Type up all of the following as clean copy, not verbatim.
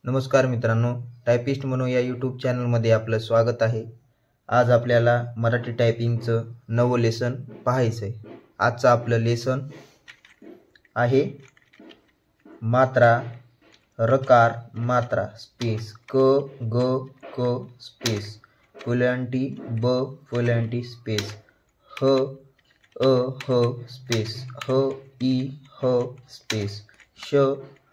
नमस्कार मित्रांनो, टायपिस्ट म्हणून या यूट्यूब चॅनलमध्ये आपलं स्वागत आहे। आज आपल्याला मराठी टायपिंगचं नवं लेसन पाहायचं आहे। आजचं आपलं लेसन आहे मात्रा, रकार, मात्रा, स्पेस, क, ग, क, स्पेस, फुल्यांटी, ब, फुल्यांटी, स्पेस, ह, अ, ह, स्पेस, ह, ई, ह, स्पेस, श,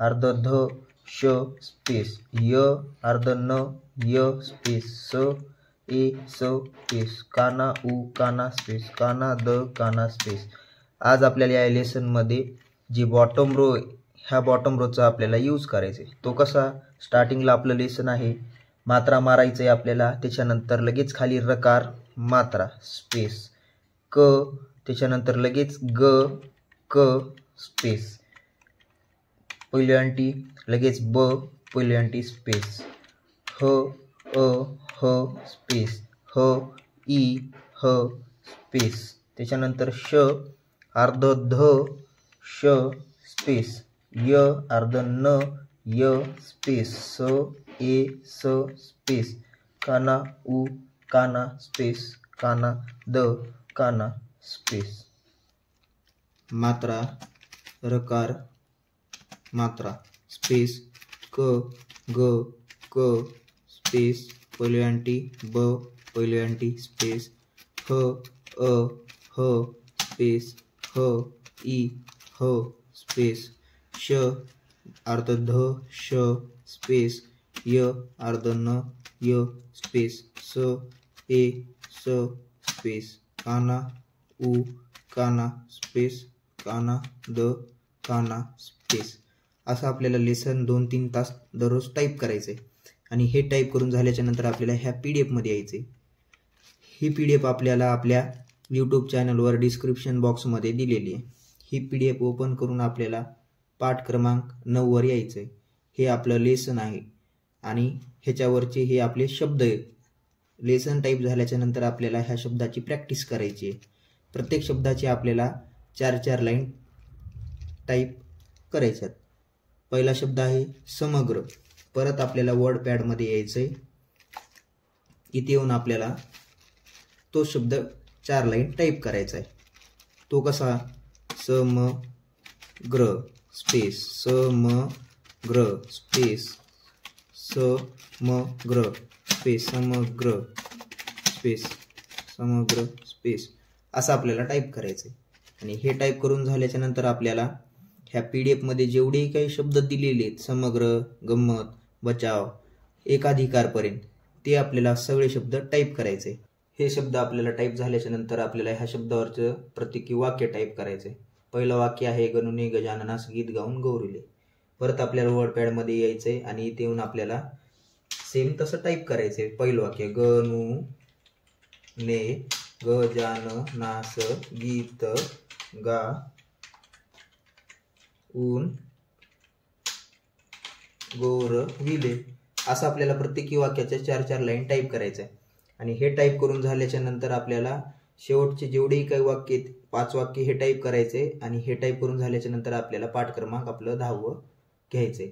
अर्ध ध, श, स्पेस, य, अर्ध न, य, स्पेस, स, ए, स, स्पेस, काना, उ, काना, स्पेस, काना, द, काना, स्पेस। आज आपल्याला या लेसनमध्ये जी बॉटम रो ह्या बॉटम रोचा आपल्याला यूज करायचा आहे। तो कसा, स्टार्टिंगला आपलं लेसन आहे मात्रा मारायचं आहे आपल्याला, त्याच्यानंतर लगेच खाली रकार, मात्रा, स्पेस, क, त्याच्यानंतर लगेच ग, क, स्पेस, पहिल्यांटी लगेच ब, पहिल्यांटी स्पेस, ह, अ, ह, स्पेस, ह, ई, ह, स्पेस, त्याच्यानंतर श, अर्ध ध, श, स्पेस, य, अर्ध न, य, स्पेस, स, ए, स, स्पेस, काना, उ, काना, स्पेस, काना, द, काना, स्पेस। मात्रा, रकार, मात्रा, स्पेस, क, ग, क, स्पेस, पहिल्यांटी, ब, पहिल्यांटी, स्पेस, ह, अ, ह, स्पेस, ह, ई, ह, स्पेस, श, अर्ध ध, श, स्पेस, य, अर्ध न, य, स्पेस, स, ए, स, स्पेस, काना, उ, काना, स्पेस, काना, द, काना, स्पेस। असं आपल्याला लेसन 2-3 तास दररोज टाईप करायचं आहे। आणि हे टाईप करून झाल्याच्या नंतर आपल्याला ह्या PDF मध्ये यायचं आहे। ही PDF आपल्याला आपल्या यूट्यूब चॅनलवर डिस्क्रिप्शन बॉक्समध्ये दिलेली आहे। ही PDF ओपन करून आपल्याला पाठ क्रमांक 9 वर यायचं आहे। हे आपलं लेसन आहे आणि ह्याच्यावरचे हे आपले शब्द आहेत। लेसन टाईप झाल्याच्या नंतर आपल्याला ह्या शब्दाची प्रॅक्टिस करायची आहे। प्रत्येक शब्दाची आपल्याला 4-4 लाईन टाईप करायच्यात। पहिला शब्द आहे समग्र। परत आपल्याला वर्ड पॅडमध्ये यायचंय। इथे येऊन आपल्याला तो शब्द 4 लाईन टाईप करायचा आहे। तो कसा, समग्र, स्पेस, समग्र, स्पेस, समग्र, स्पेस, समग्र, स्पेस, समग्र, स्पेस, असं आपल्याला टाईप करायचं आहे। आणि हे टाईप करून झाल्याच्या नंतर आपल्याला ह्या PDF मध्ये जेवढेही काही शब्द दिलेले आहेत, समग्र, गंमत, बचाव, एकाधिकारपर्यंत, ते आपल्याला सगळे शब्द टाईप करायचे। हे शब्द आपल्याला टाईप झाल्याच्या नंतर आपल्याला ह्या शब्दावरचं प्रत्येकी वाक्य टाईप करायचंय। पहिलं वाक्य आहे गणुने गजाननास गीत गाऊन गौरविले। परत आपल्याला वर्ड पॅडमध्ये यायचंय आणि इथे येऊन आपल्याला सेम तसं टाईप करायचंय। पहिलं वाक्य गणुने गजाननास गीत गाऊन गौरविले। असं आपल्याला प्रत्येकी वाक्याच्या 4-4 लाईन टाईप करायचं आहे। आणि हे टाईप करून झाल्याच्या नंतर आपल्याला शेवटचे जेवढेही काही वाक्य आहेत, 5 वाक्य हे टाईप करायचे आणि हे टाईप करून झाल्याच्या नंतर आपल्याला पाठ क्रमांक आपलं 10वं घ्यायचंय।